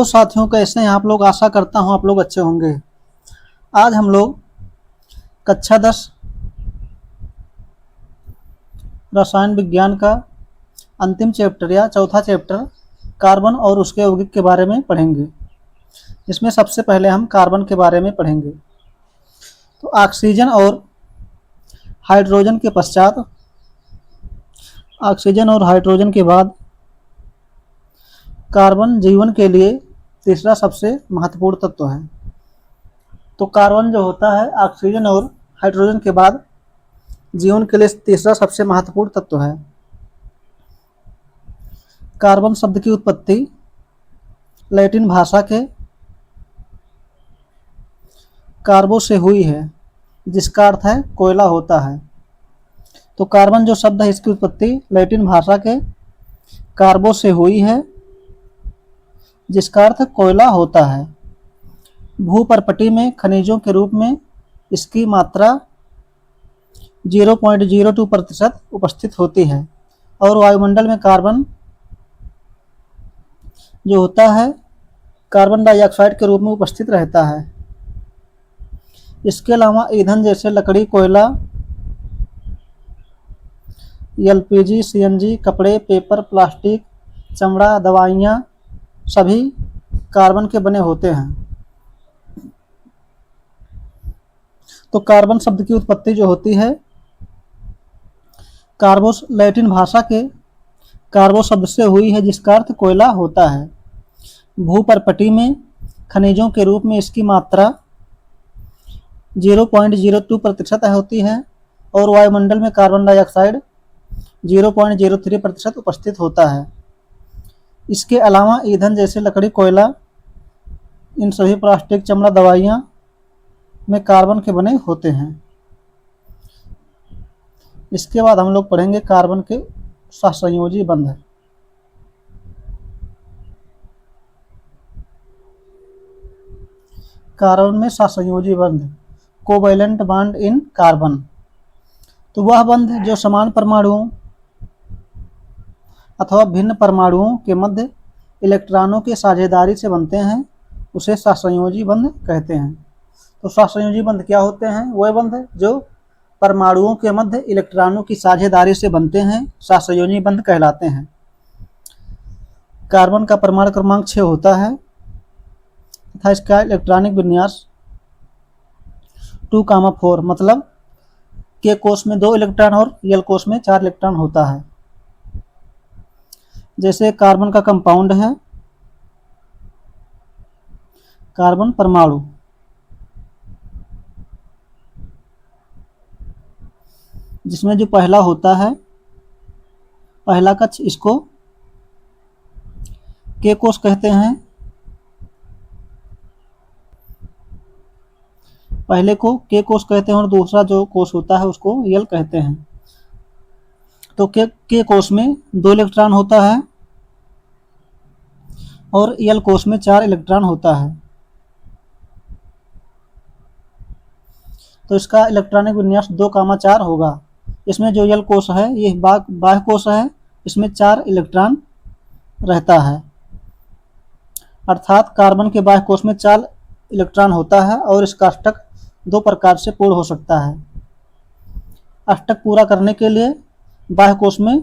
तो साथियों, कैसे हैं आप लोग? आशा करता हूं आप लोग अच्छे होंगे। आज हम लोग कक्षा 10 रसायन विज्ञान का अंतिम चैप्टर या चौथा चैप्टर कार्बन और उसके यौगिक के बारे में पढ़ेंगे। इसमें सबसे पहले हम कार्बन के बारे में पढ़ेंगे। तो ऑक्सीजन और हाइड्रोजन के पश्चात, ऑक्सीजन और हाइड्रोजन के बाद कार्बन जीवन के लिए तीसरा सबसे महत्वपूर्ण तत्व है। तो कार्बन जो होता है ऑक्सीजन और हाइड्रोजन के बाद जीवन के लिए तीसरा सबसे महत्वपूर्ण तत्व है। कार्बन शब्द की उत्पत्ति लैटिन भाषा के कार्बो से हुई है, जिसका अर्थ है कोयला होता है। तो कार्बन जो शब्द है इसकी उत्पत्ति लैटिन भाषा के कार्बो से हुई है, जिसका अर्थ कोयला होता है। भूपर्पटी में खनिजों के रूप में इसकी मात्रा 0.02% उपस्थित होती है और वायुमंडल में कार्बन जो होता है कार्बन डाइऑक्साइड के रूप में उपस्थित रहता है। इसके अलावा ईंधन जैसे लकड़ी, कोयला, एलपीजी, सीएनजी, कपड़े, पेपर, प्लास्टिक, चमड़ा, दवाइयाँ सभी कार्बन के बने होते हैं। तो कार्बन शब्द की उत्पत्ति जो होती है कार्बो लैटिन भाषा के कार्बो शब्द से हुई है, जिसका अर्थ कोयला होता है। भूपर्पटी में खनिजों के रूप में इसकी मात्रा 0.02% होती है और वायुमंडल में कार्बन डाइऑक्साइड 0.03% उपस्थित होता है। इसके अलावा ईंधन जैसे लकड़ी, कोयला, इन सभी प्लास्टिक, चमड़ा, दवाइयाँ में कार्बन के बने होते हैं। इसके बाद हम लोग पढ़ेंगे कार्बन के सहसंयोजी बंध। कार्बन में सहसंयोजी बंध, कोवैलेंट बॉन्ड इन कार्बन। तो वह बंध जो समान परमाणुओं अथवा भिन्न परमाणुओं के मध्य इलेक्ट्रॉनों के साझेदारी से बनते हैं, उसे सहसंयोजी बंध कहते हैं। तो सहसंयोजी बंध क्या होते हैं? वह बंध जो परमाणुओं के मध्य इलेक्ट्रॉनों की साझेदारी से बनते हैं, सहसंयोजी बंध कहलाते हैं। कार्बन का परमाणु क्रमांक 6 होता है तथा इसका इलेक्ट्रॉनिक विन्यास 2,4, मतलब के कोष में 2 इलेक्ट्रॉन और एल कोष में 4 इलेक्ट्रॉन होता है। जैसे कार्बन का कंपाउंड है कार्बन परमाणु, जिसमें जो पहला होता है पहला कक्ष, इसको के कोष कहते हैं। पहले को के कोष कहते हैं और दूसरा जो कोष होता है उसको एल कहते हैं। तो के कोष में 2 इलेक्ट्रॉन होता है और एल कोष में 4 इलेक्ट्रॉन होता है। तो इसका इलेक्ट्रॉनिक विन्यास 2,4 होगा। इसमें जो एल कोष है ये बाह्य कोष है, इसमें 4 इलेक्ट्रॉन रहता है। अर्थात कार्बन के बाह्य कोष में 4 इलेक्ट्रॉन होता है और इसका अष्टक 2 प्रकार से पूर्ण हो सकता है। अष्टक पूरा करने के लिए बाह्य कोष में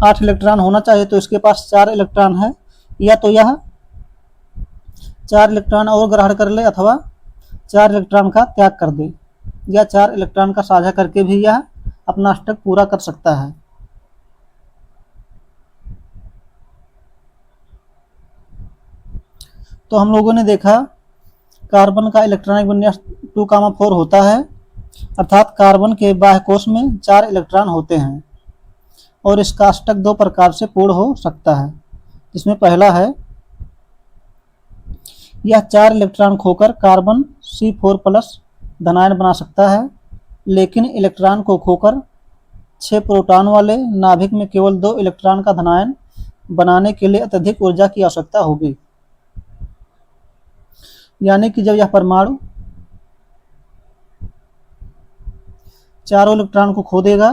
8 इलेक्ट्रॉन होना चाहिए, तो इसके पास 4 इलेक्ट्रॉन है। या तो यह 4 इलेक्ट्रॉन और ग्रहण कर ले अथवा 4 इलेक्ट्रॉन का त्याग कर दे, या 4 इलेक्ट्रॉन का साझा करके भी यह अपना अष्टक पूरा कर सकता है। तो हम लोगों ने देखा कार्बन का इलेक्ट्रॉनिक विन्यास 2,4 होता है, अर्थात कार्बन के बाह्य कोष में 4 इलेक्ट्रॉन होते हैं और इसका अष्टक 2 प्रकार से पूर्ण हो सकता है। जिसमें पहला है यह 4 इलेक्ट्रॉन खोकर कार्बन C4+ धनायन बना सकता है, लेकिन इलेक्ट्रॉन को खोकर 6 प्रोटॉन वाले नाभिक में केवल 2 इलेक्ट्रॉन का धनायन बनाने के लिए अत्यधिक ऊर्जा की आवश्यकता होगी। यानी कि जब यह परमाणु चारों इलेक्ट्रॉन को खो देगा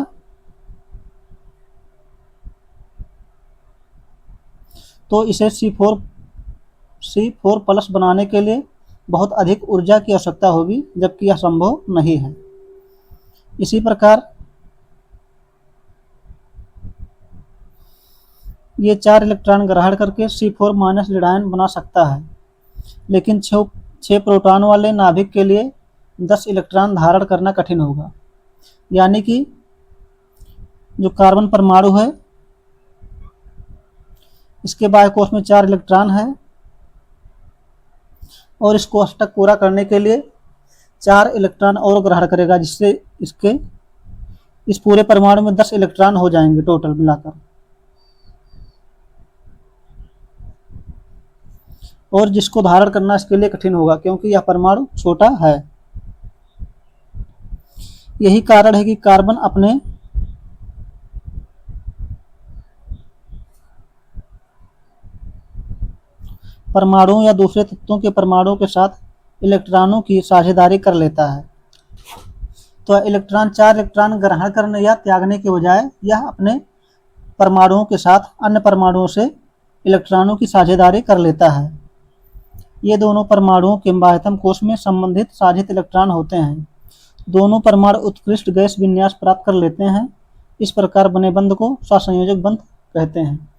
तो इसे C4 प्लस बनाने के लिए बहुत अधिक ऊर्जा की आवश्यकता होगी, जबकि यह संभव नहीं है। इसी प्रकार ये 4 इलेक्ट्रॉन ग्रहण करके C4 माइनस ऋणायन बना सकता है, लेकिन 6 प्रोटॉन वाले नाभिक के लिए 10 इलेक्ट्रॉन धारण करना कठिन होगा। यानी कि जो कार्बन परमाणु है इसके बाह्य कोश में 4 इलेक्ट्रॉन है और इस कोष्टक पूरा करने के लिए 4 इलेक्ट्रॉन और ग्रहण करेगा, जिससे इसके इस पूरे परमाणु में 10 इलेक्ट्रॉन हो जाएंगे टोटल मिलाकर। और जिसको धारण करना इसके लिए कठिन होगा, क्योंकि यह परमाणु छोटा है। यही कारण है कि कार्बन अपने परमाणुओं या दूसरे तत्वों के परमाणुओं के साथ इलेक्ट्रॉनों की साझेदारी कर लेता है। तो 4 इलेक्ट्रॉन ग्रहण करने या त्यागने के बजाय यह अपने परमाणुओं के साथ अन्य परमाणुओं से इलेक्ट्रॉनों की साझेदारी कर लेता है। ये दोनों परमाणुओं के बाह्यतम कोश में संबंधित साझित इलेक्ट्रॉन होते हैं। दोनों परमाणु उत्कृष्ट गैस विन्यास प्राप्त कर लेते हैं। इस प्रकार बने बंध को सहसंयोजक बंध कहते हैं।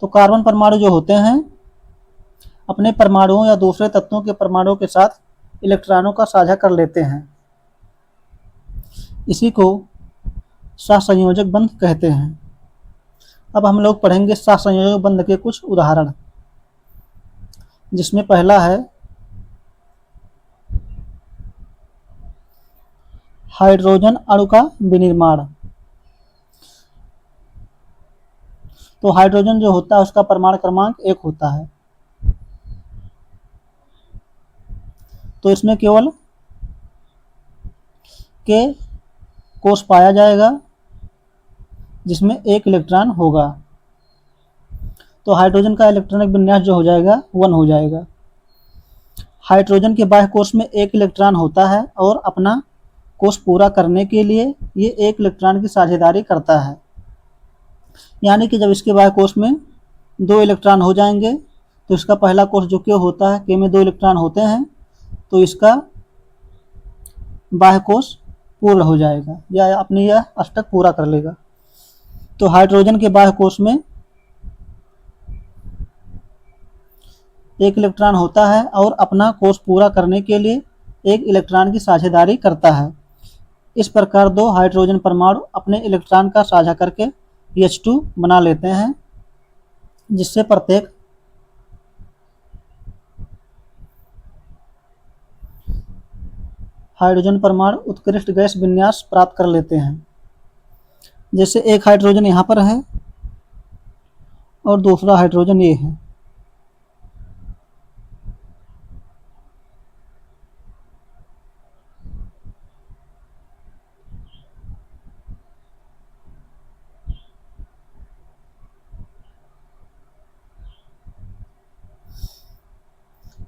तो कार्बन परमाणु जो होते हैं अपने परमाणुओं या दूसरे तत्वों के परमाणुओं के साथ इलेक्ट्रॉनों का साझा कर लेते हैं। इसी को सहसंयोजक बंध कहते हैं। अब हम लोग पढ़ेंगे सहसंयोजक बंध के कुछ उदाहरण, जिसमें पहला है हाइड्रोजन अणु का विनिर्माण। तो हाइड्रोजन जो होता है उसका परमाणु क्रमांक 1 होता है। तो इसमें केवल K कोष पाया जाएगा जिसमें 1 इलेक्ट्रॉन होगा। तो हाइड्रोजन का इलेक्ट्रॉनिक विन्यास जो हो जाएगा 1 हो जाएगा। हाइड्रोजन के बाह्य कोष में 1 इलेक्ट्रॉन होता है और अपना कोष पूरा करने के लिए ये 1 इलेक्ट्रॉन की साझेदारी करता है। यानी कि जब इसके बाह्य कोष में 2 इलेक्ट्रॉन हो जाएंगे तो इसका पहला कोष जो K होता है, K में 2 इलेक्ट्रॉन होते हैं, तो इसका बाह्य कोष पूर्ण हो जाएगा या अपनी यह अष्टक पूरा कर लेगा। तो हाइड्रोजन के बाह्य कोष में 1 इलेक्ट्रॉन होता है और अपना कोष पूरा करने के लिए 1 इलेक्ट्रॉन की साझेदारी करता है। इस प्रकार 2 हाइड्रोजन परमाणु अपने इलेक्ट्रॉन का साझा करके H2 बना लेते हैं, जिससे प्रत्येक हाइड्रोजन परमाणु उत्कृष्ट गैस विन्यास प्राप्त कर लेते हैं। जैसे एक हाइड्रोजन यहाँ पर है और दूसरा हाइड्रोजन ये है।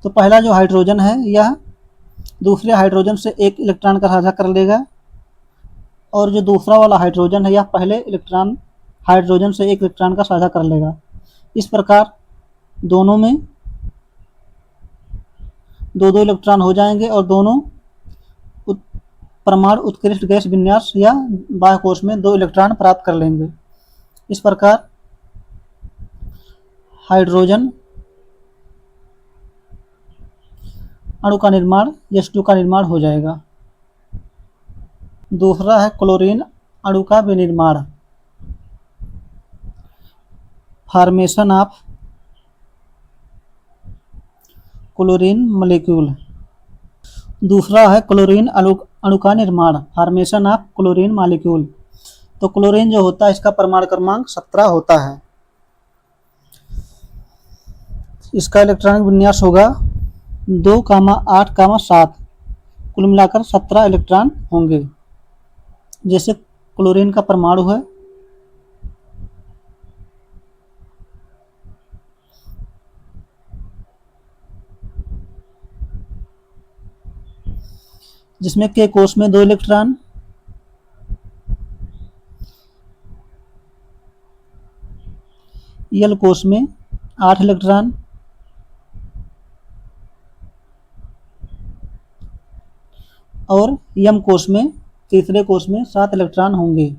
तो पहला जो हाइड्रोजन है यह दूसरे हाइड्रोजन से 1 इलेक्ट्रॉन का साझा कर लेगा और जो दूसरा वाला हाइड्रोजन है यह पहले हाइड्रोजन से 1 इलेक्ट्रॉन का साझा कर लेगा। इस प्रकार दोनों में 2-2 इलेक्ट्रॉन हो जाएंगे और दोनों परमाणु उत्कृष्ट गैस विन्यास या बाह्य कोश में 2 इलेक्ट्रॉन प्राप्त कर लेंगे। इस प्रकार हाइड्रोजन अणु का निर्माण H2 का निर्माण हो जाएगा। दूसरा है क्लोरीन अणु का विनिर्माण, फॉर्मेशन ऑफ क्लोरीन मॉलिक्यूल। दूसरा है क्लोरीन अणु का निर्माण, फॉर्मेशन ऑफ क्लोरीन मॉलिक्यूल। तो क्लोरीन जो होता है इसका परमाणु क्रमांक 17 होता है। इसका इलेक्ट्रॉनिक विन्यास होगा 2, 8, 7। कुल मिलाकर 17 इलेक्ट्रॉन होंगे। जैसे क्लोरीन का परमाणु है जिसमें K कोष में 2 इलेक्ट्रॉन, L कोष में 8 इलेक्ट्रॉन, और यम कोष में, तीसरे कोष में 7 इलेक्ट्रॉन होंगे।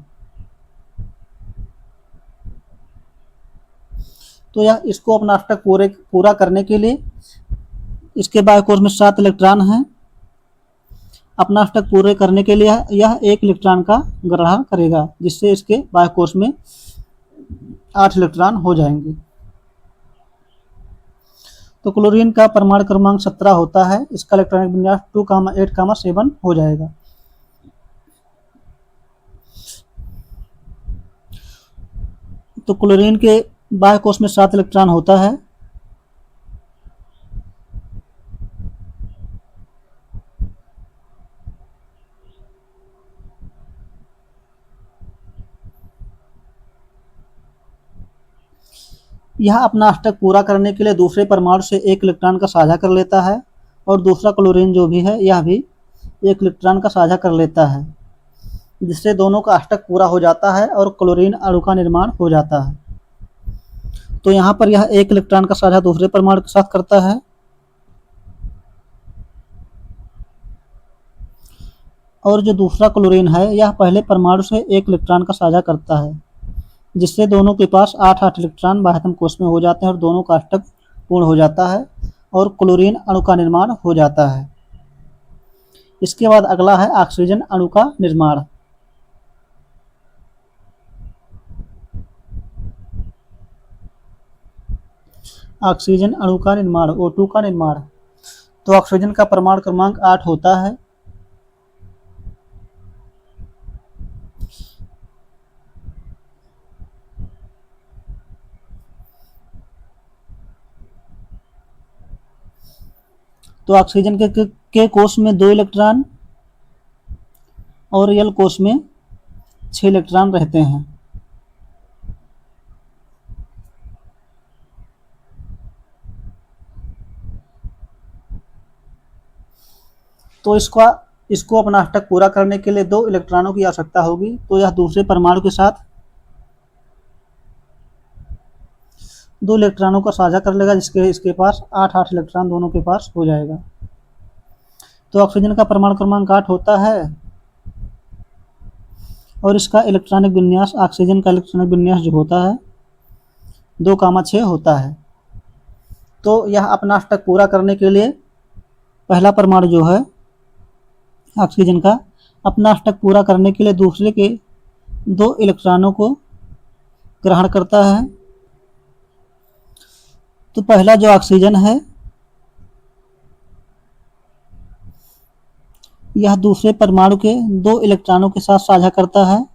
तो यह इसको अपना अष्टक पूरा करने के लिए इसके बाह्य कोष में 7 इलेक्ट्रॉन हैं। अपना अष्टक पूरे करने के लिए यह 1 इलेक्ट्रॉन का ग्रहण करेगा, जिससे इसके बाह्य कोष में 8 इलेक्ट्रॉन हो जाएंगे। तो क्लोरीन का परमाणु क्रमांक 17 होता है। इसका इलेक्ट्रॉनिक विन्यास 2,8,7 हो जाएगा। तो क्लोरीन के बाह्य कोष में 7 इलेक्ट्रॉन होता है। यह अपना अष्टक पूरा करने के लिए दूसरे परमाणु से 1 इलेक्ट्रॉन का साझा कर लेता है, और दूसरा क्लोरीन जो भी है यह भी 1 इलेक्ट्रॉन का साझा कर लेता है, जिससे दोनों का अष्टक पूरा हो जाता है और क्लोरीन अणु का निर्माण हो जाता है। तो यहाँ पर यह 1 इलेक्ट्रॉन का साझा दूसरे परमाणु के साथ करता है, और जो दूसरा क्लोरीन है यह पहले परमाणु से 1 इलेक्ट्रॉन का साझा करता है, जिससे दोनों के पास 8-8 इलेक्ट्रॉन बाह्यतम कोष में हो जाते हैं और दोनों का अष्टक पूर्ण हो जाता है और क्लोरीन अणु का निर्माण हो जाता है। इसके बाद अगला है ऑक्सीजन अणु का निर्माण। ऑक्सीजन अणु का निर्माण, O2 का निर्माण। तो ऑक्सीजन का परमाणु क्रमांक 8 होता है। तो ऑक्सीजन के कोष में 2 इलेक्ट्रॉन और एल कोष में 6 इलेक्ट्रॉन रहते हैं। तो इसको अपना अष्टक पूरा करने के लिए 2 इलेक्ट्रॉनों की आवश्यकता होगी। तो यह दूसरे परमाणु के साथ 2 इलेक्ट्रॉनों का साझा कर लेगा, जिसके इसके पास 8-8 इलेक्ट्रॉन दोनों के पास हो जाएगा। तो ऑक्सीजन का परमाणु क्रमांक 8 होता है, और इसका इलेक्ट्रॉनिक विन्यास, ऑक्सीजन का इलेक्ट्रॉनिक विन्यास जो होता है 2,6 होता है। तो यह अपना अष्टक पूरा करने के लिए पहला परमाणु जो है ऑक्सीजन का, अपना अष्टक पूरा करने के लिए दूसरे के 2 इलेक्ट्रॉनों को ग्रहण करता है। तो पहला जो ऑक्सीजन है यह दूसरे परमाणु के 2 इलेक्ट्रॉनों के साथ साझा करता है,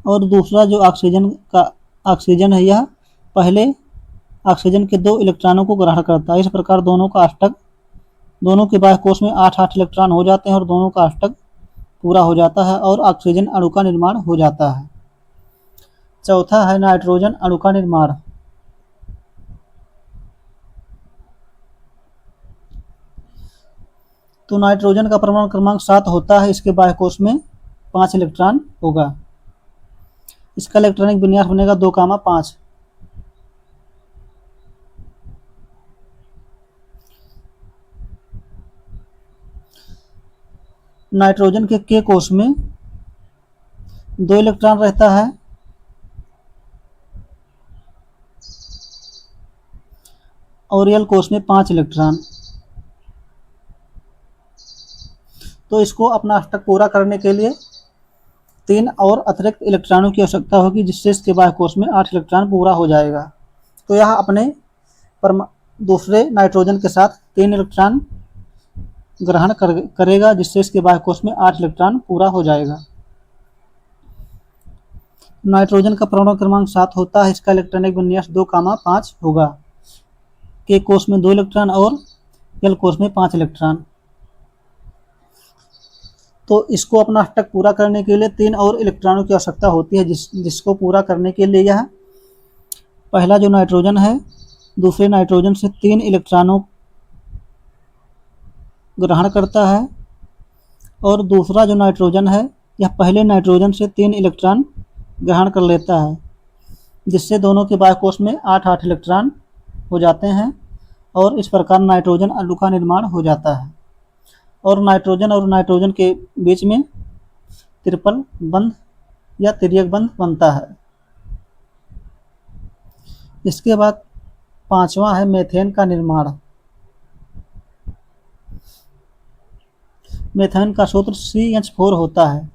और दूसरा जो ऑक्सीजन है यह पहले ऑक्सीजन के 2 इलेक्ट्रॉनों को ग्रहण करता है। इस प्रकार दोनों का अष्टक, दोनों के बाह्य कोष में 8-8 इलेक्ट्रॉन हो जाते हैं और दोनों का अष्टक पूरा हो जाता है और ऑक्सीजन अणु का निर्माण हो जाता है। चौथा है नाइट्रोजन अणु का निर्माण। तो नाइट्रोजन का परमाणु क्रमांक 7 होता है। इसके बाह्य कोष में 5 इलेक्ट्रॉन होगा। इसका इलेक्ट्रॉनिक विन्यास बनेगा 2,5। नाइट्रोजन के कोष में 2 इलेक्ट्रॉन रहता है, और एल कोष में 5 इलेक्ट्रॉन। तो इसको अपना अष्टक पूरा करने के लिए 3 और अतिरिक्त इलेक्ट्रॉनों की आवश्यकता होगी, जिससे इसके बाह्य कोष में 8 इलेक्ट्रॉन पूरा हो जाएगा। तो यह अपने दूसरे नाइट्रोजन के साथ 3 इलेक्ट्रॉन ग्रहण करेगा, जिससे इसके बाह्य कोष में 8 इलेक्ट्रॉन पूरा हो जाएगा। नाइट्रोजन का परमाणु क्रमांक 7 होता है। इसका इलेक्ट्रॉनिक विन्यास 2,5 होगा। के कोष में 2 इलेक्ट्रॉन और एल कोष में 5 इलेक्ट्रॉन। तो इसको अपना अष्टक पूरा करने के लिए 3 और इलेक्ट्रॉनों की आवश्यकता होती है, जिसको पूरा करने के लिए यह पहला जो नाइट्रोजन है दूसरे नाइट्रोजन से 3 इलेक्ट्रॉनों ग्रहण करता है, और दूसरा जो नाइट्रोजन है यह पहले नाइट्रोजन से 3 इलेक्ट्रॉन ग्रहण कर लेता है, जिससे दोनों के बाह्य कोश में 8-8 इलेक्ट्रॉन हो जाते हैं और इस प्रकार नाइट्रोजन अणु का निर्माण हो जाता है और नाइट्रोजन के बीच में ट्रिपल बंध या तिर्यक बंध बनता है। इसके बाद पांचवा है मेथेन का निर्माण। मेथेन का सूत्र CH4 होता है।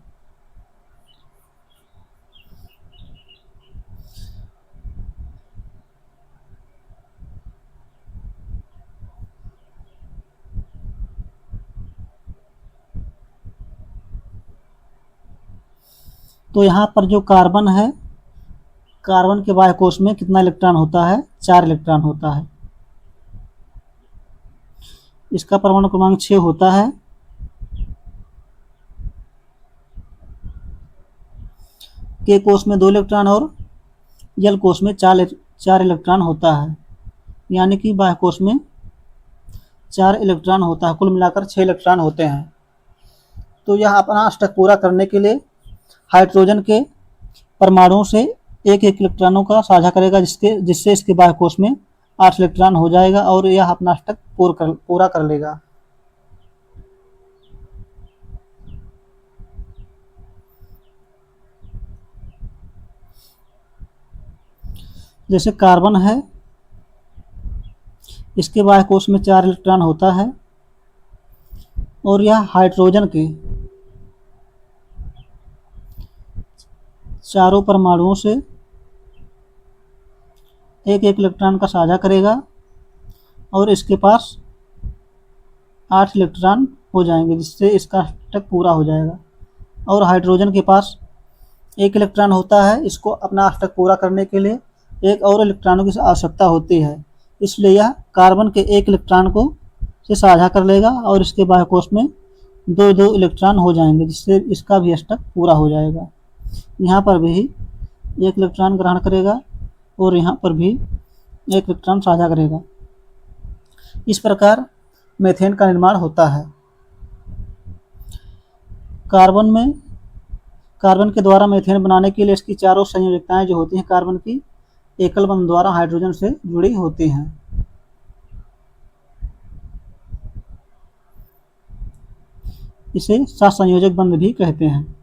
तो यहाँ पर जो कार्बन है, कार्बन के बाह्य कोश में कितना इलेक्ट्रॉन होता है? 4 इलेक्ट्रॉन होता है। इसका परमाणु क्रमांक 6 होता है। के कोश में 2 इलेक्ट्रॉन और एल कोश में 4 इलेक्ट्रॉन होता है, यानी कि बाह्य कोश में 4 इलेक्ट्रॉन होता है। कुल मिलाकर 6 इलेक्ट्रॉन होते हैं। तो यह अपना अष्टक पूरा करने के लिए हाइड्रोजन के परमाणुओं से एक इलेक्ट्रॉनों का साझा करेगा, जिससे इसके बाह्य कोश में 8 इलेक्ट्रॉन हो जाएगा और यह अपना अष्टक पूरा कर लेगा। जैसे कार्बन है, इसके बाह्य कोश में 4 इलेक्ट्रॉन होता है और यह हाइड्रोजन के चारों परमाणुओं से एक इलेक्ट्रॉन का साझा करेगा और इसके पास 8 इलेक्ट्रॉन हो जाएंगे, जिससे इसका अष्टक पूरा हो जाएगा। और हाइड्रोजन के पास 1 इलेक्ट्रॉन होता है। इसको अपना अष्टक पूरा करने के लिए एक और इलेक्ट्रॉनों की आवश्यकता होती है, इसलिए यह कार्बन के 1 इलेक्ट्रॉन को से साझा कर लेगा और इसके बाह्य कोश में 2 इलेक्ट्रॉन हो जाएंगे, जिससे इसका भी अष्टक पूरा हो जाएगा। यहाँ पर भी 1 इलेक्ट्रॉन ग्रहण करेगा और यहाँ पर भी 1 इलेक्ट्रॉन साझा करेगा। इस प्रकार मेथेन का निर्माण होता है। कार्बन के द्वारा मेथेन बनाने के लिए इसकी चारों संयोजकताएं जो होती हैं कार्बन की, एकल बंध द्वारा हाइड्रोजन से जुड़ी होती हैं। इसे सहसंयोजक बंध भी कहते हैं।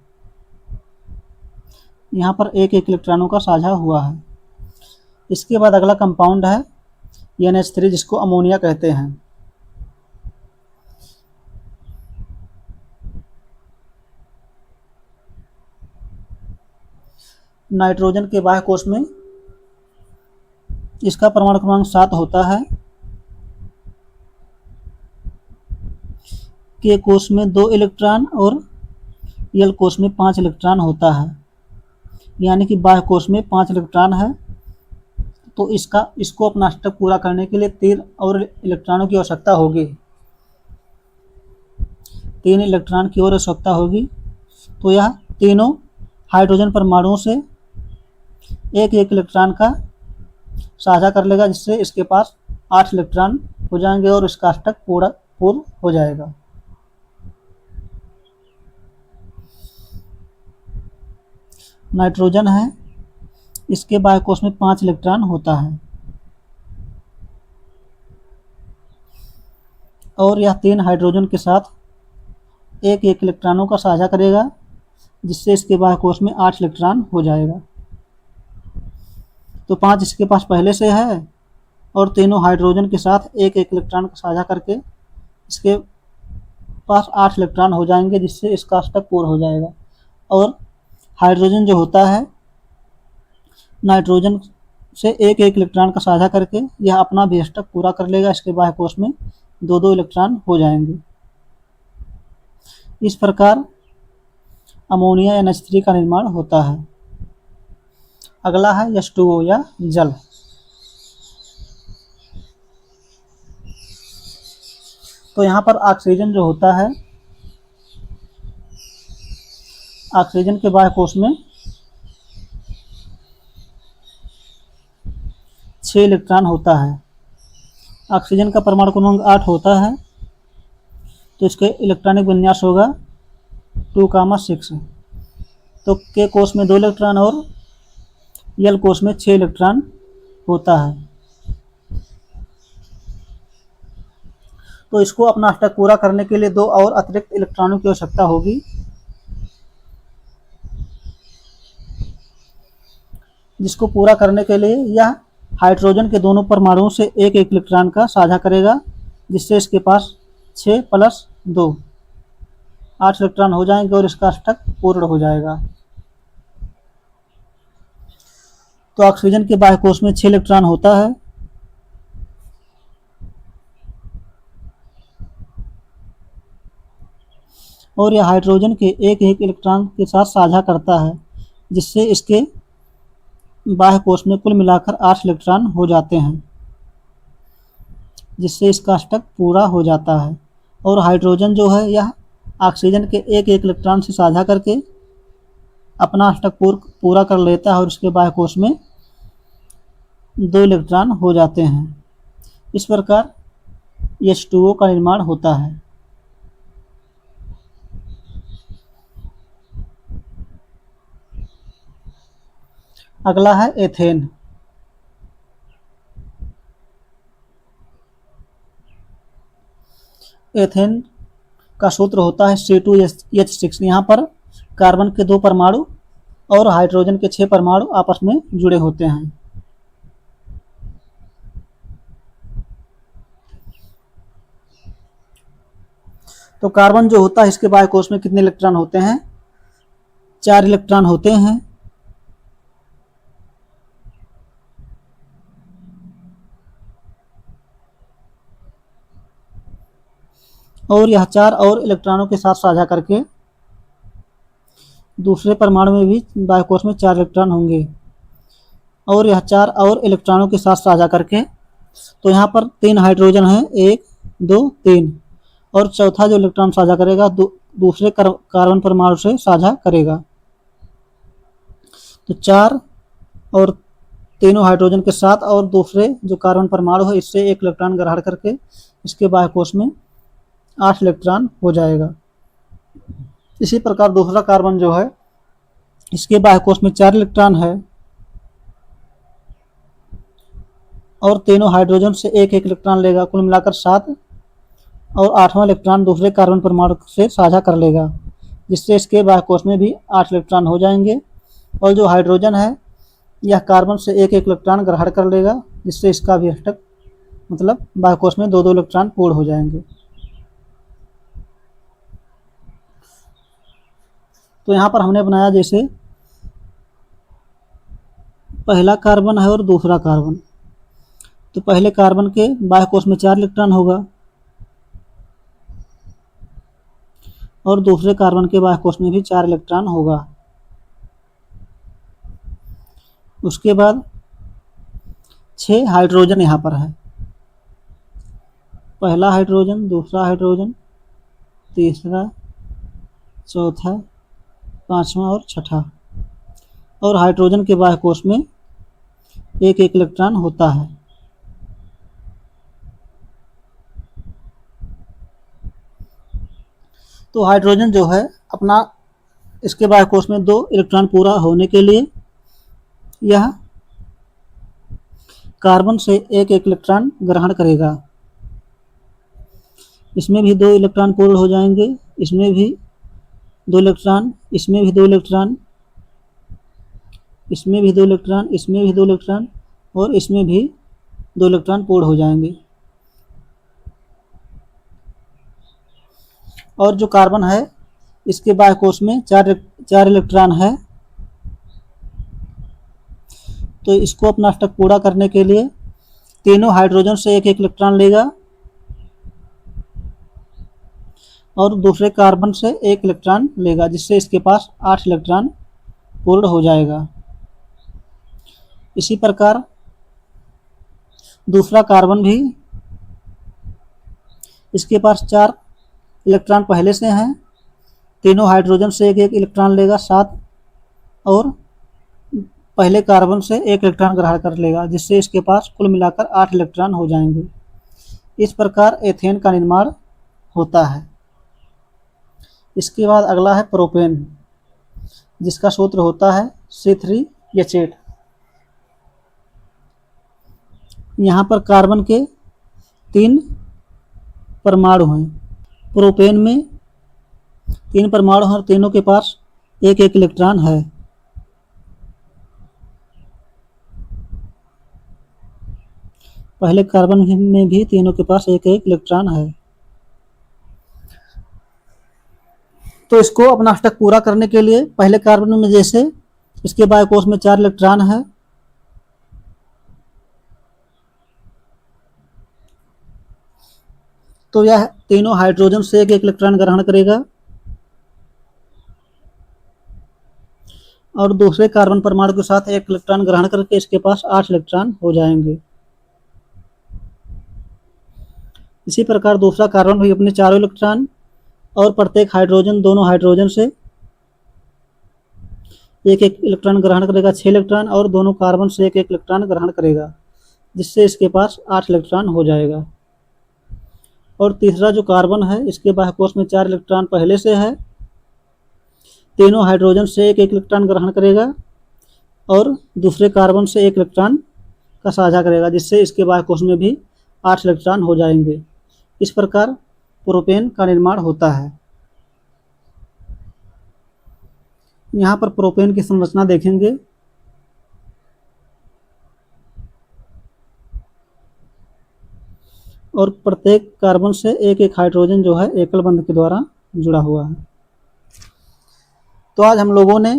यहाँ पर 1 इलेक्ट्रॉनों का साझा हुआ है। इसके बाद अगला कंपाउंड है NH3, जिसको अमोनिया कहते हैं। नाइट्रोजन के बाह्य कोश में इसका परमाणु क्रमांक 7 होता है। के कोश में 2 इलेक्ट्रॉन और एल कोश में 5 इलेक्ट्रॉन होता है, यानी कि बाह्य कोश में 5 इलेक्ट्रॉन है। तो इसको अपना अष्टक पूरा करने के लिए 3 और इलेक्ट्रॉनों की आवश्यकता होगी। 3 इलेक्ट्रॉन की और आवश्यकता होगी। तो यह तीनों हाइड्रोजन परमाणुओं से एक इलेक्ट्रॉन का साझा कर लेगा, जिससे इसके पास 8 इलेक्ट्रॉन हो जाएंगे और इसका अष्टक पूर्ण हो जाएगा। नाइट्रोजन है, इसके बाह्य कोश में 5 इलेक्ट्रॉन होता है और यह 3 हाइड्रोजन के साथ एक इलेक्ट्रॉनों का साझा करेगा, जिससे इसके बाह्य कोश में 8 इलेक्ट्रॉन हो जाएगा। तो 5 इसके पास पहले से है और तीनों हाइड्रोजन के साथ एक इलेक्ट्रॉन का साझा करके इसके पास 8 इलेक्ट्रॉन हो जाएंगे, जिससे इसका अष्टक पूर्ण हो जाएगा। और हाइड्रोजन जो होता है नाइट्रोजन से एक इलेक्ट्रॉन का साझा करके यह अपना भी अष्टक पूरा कर लेगा। इसके बाह्य कोश में 2 इलेक्ट्रॉन हो जाएंगे। इस प्रकार अमोनिया NH3 का निर्माण होता है। अगला है H2O या जल। तो यहाँ पर ऑक्सीजन जो होता है, ऑक्सीजन के बाह्य कोश में 6 इलेक्ट्रॉन होता है। ऑक्सीजन का परमाणु क्रमांक 8 होता है, तो इसके इलेक्ट्रॉनिक विन्यास होगा 2,6। तो के कोश में 2 इलेक्ट्रॉन और यल कोष में 6 इलेक्ट्रॉन होता है। तो इसको अपना अष्टक पूरा करने के लिए 2 और अतिरिक्त इलेक्ट्रॉनों की आवश्यकता होगी, जिसको पूरा करने के लिए यह हाइड्रोजन के दोनों परमाणुओं से एक एक इलेक्ट्रॉन का साझा करेगा, जिससे इसके पास 6 + 2 8 इलेक्ट्रॉन हो जाएंगे और इसका अष्टक पूर्ण हो जाएगा। तो ऑक्सीजन के बाह्य कोश में 6 इलेक्ट्रॉन होता है और यह हाइड्रोजन के एक एक इलेक्ट्रॉन के साथ साझा करता है, जिससे इसके बाह्य कोश में कुल मिलाकर 8 इलेक्ट्रॉन हो जाते हैं, जिससे इसका अष्टक पूरा हो जाता है। और हाइड्रोजन जो है यह ऑक्सीजन के एक एक इलेक्ट्रॉन से साझा करके अपना अष्टक पूरा कर लेता है और उसके बाह्य कोश में 2 इलेक्ट्रॉन हो जाते हैं। इस प्रकार H2O का निर्माण होता है। अगला है एथेन। एथेन का सूत्र होता है C2H6। यहाँ पर कार्बन के 2 परमाणु और हाइड्रोजन के 6 परमाणु आपस में जुड़े होते हैं। तो कार्बन जो होता है इसके बाह्य कोश में कितने इलेक्ट्रॉन होते हैं? 4 इलेक्ट्रॉन होते हैं। और यह 4 और इलेक्ट्रॉनों के साथ साझा करके दूसरे परमाणु में भी बाह्य कोश में 4 इलेक्ट्रॉन होंगे और यह 4 और इलेक्ट्रॉनों के साथ साझा करके, तो यहाँ पर 3 हाइड्रोजन है, 1 2 3, और चौथा जो इलेक्ट्रॉन साझा करेगा दूसरे कार्बन परमाणु से साझा करेगा। तो 4 और तीनों हाइड्रोजन के साथ और दूसरे जो कार्बन परमाणु है इससे 1 इलेक्ट्रॉन ग्रहण करके इसके बाह्य कोश में 8 इलेक्ट्रॉन हो जाएगा। इसी प्रकार दूसरा कार्बन जो है इसके बाह्य कोश में 4 इलेक्ट्रॉन है और तीनों हाइड्रोजन से 1 1 इलेक्ट्रॉन लेगा, कुल मिलाकर 7, और 8वां इलेक्ट्रॉन दूसरे कार्बन परमाणु से साझा कर लेगा, जिससे इसके बाह्य कोश में भी 8 इलेक्ट्रॉन हो जाएंगे। और जो हाइड्रोजन है यह कार्बन से 1 1 इलेक्ट्रॉन ग्रहण कर लेगा, जिससे इसका भी अष्टक मतलब बाह्य कोश में 2 2 इलेक्ट्रॉन पूर्ण हो जाएंगे। तो यहाँ पर हमने बनाया जैसे पहला कार्बन है और दूसरा कार्बन, तो पहले कार्बन के बाह्य कोश में 4 इलेक्ट्रॉन होगा और दूसरे कार्बन के बाह्य कोश में भी 4 इलेक्ट्रॉन होगा। उसके बाद 6 हाइड्रोजन यहाँ पर है, पहला हाइड्रोजन, दूसरा हाइड्रोजन, तीसरा, चौथा, 5वां और 6ठा, और हाइड्रोजन के बाह्य कोश में 1 1 इलेक्ट्रॉन होता है। तो हाइड्रोजन जो है अपना इसके बाह्य कोश में 2 इलेक्ट्रॉन पूरा होने के लिए यह कार्बन से 1 1 इलेक्ट्रॉन ग्रहण करेगा। इसमें भी 2 इलेक्ट्रॉन पूर्ण हो जाएंगे, इसमें भी 2 इलेक्ट्रॉन, इसमें भी 2 इलेक्ट्रॉन, इसमें भी 2 इलेक्ट्रॉन, इसमें भी 2 इलेक्ट्रॉन और इसमें भी 2 इलेक्ट्रॉन पूर्ण हो जाएंगे। और जो कार्बन है इसके बाह्य कोश में 4 इलेक्ट्रॉन है, तो इसको अपना अष्टक पूरा करने के लिए तीनों हाइड्रोजन से 1 1 इलेक्ट्रॉन लेगा और दूसरे कार्बन से 1 इलेक्ट्रॉन लेगा, जिससे इसके पास 8 इलेक्ट्रॉन पूर्ण हो जाएगा। इसी प्रकार दूसरा कार्बन भी, इसके पास 4 इलेक्ट्रॉन पहले से हैं, तीनों हाइड्रोजन से 1 1 इलेक्ट्रॉन लेगा 7, और पहले कार्बन से 1 इलेक्ट्रॉन ग्रहण कर लेगा, जिससे इसके पास कुल मिलाकर 8 इलेक्ट्रॉन हो जाएंगे। इस प्रकार एथेन का निर्माण होता है। इसके बाद अगला है प्रोपेन, जिसका सूत्र होता है C3H8। यहाँ पर कार्बन के 3 परमाणु हैं। प्रोपेन में 3 परमाणु हैं और तीनों के पास एक एक इलेक्ट्रॉन है। पहले कार्बन में भी तीनों के पास एक एक इलेक्ट्रॉन है। तो इसको अपना अष्टक पूरा करने के लिए पहले कार्बन में जैसे इसके बाह्य कोश में 4 इलेक्ट्रॉन है, तो यह तीनों हाइड्रोजन से एक एक इलेक्ट्रॉन ग्रहण करेगा और दूसरे कार्बन परमाणु के साथ एक इलेक्ट्रॉन ग्रहण करके इसके पास 8 इलेक्ट्रॉन हो जाएंगे। इसी प्रकार दूसरा कार्बन भी अपने चारों इलेक्ट्रॉन और प्रत्येक हाइड्रोजन दोनों हाइड्रोजन से एक एक इलेक्ट्रॉन ग्रहण करेगा, 6 इलेक्ट्रॉन, और दोनों कार्बन से एक एक इलेक्ट्रॉन ग्रहण करेगा, जिससे इसके पास 8 इलेक्ट्रॉन हो जाएगा। और तीसरा जो कार्बन है इसके बाह्य कोश में 4 इलेक्ट्रॉन पहले से है, तीनों हाइड्रोजन से एक एक इलेक्ट्रॉन ग्रहण करेगा और दूसरे कार्बन से एक इलेक्ट्रॉन का साझा करेगा, जिससे इसके बाह्य कोश में भी 8 इलेक्ट्रॉन हो जाएंगे। इस प्रकार प्रोपेन का निर्माण होता है। यहाँ पर प्रोपेन की संरचना देखेंगे। और प्रत्येक कार्बन से एक एक हाइड्रोजन जो है एकल बंध के द्वारा जुड़ा हुआ है। तो आज हम लोगों ने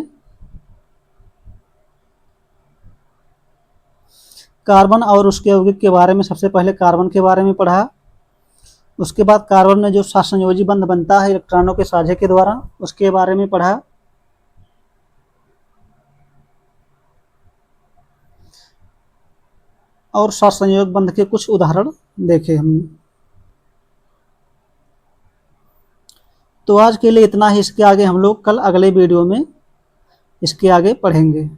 कार्बन और उसके यौगिक के बारे में सबसे पहले कार्बन के बारे में पढ़ा, उसके बाद कार्बन में जो सहसंयोजी बंध बनता है इलेक्ट्रॉनों के साझे के द्वारा उसके बारे में पढ़ा, और सहसंयोग बंध के कुछ उदाहरण देखे हमने। तो आज के लिए इतना ही। इसके आगे हम लोग कल अगले वीडियो में इसके आगे पढ़ेंगे।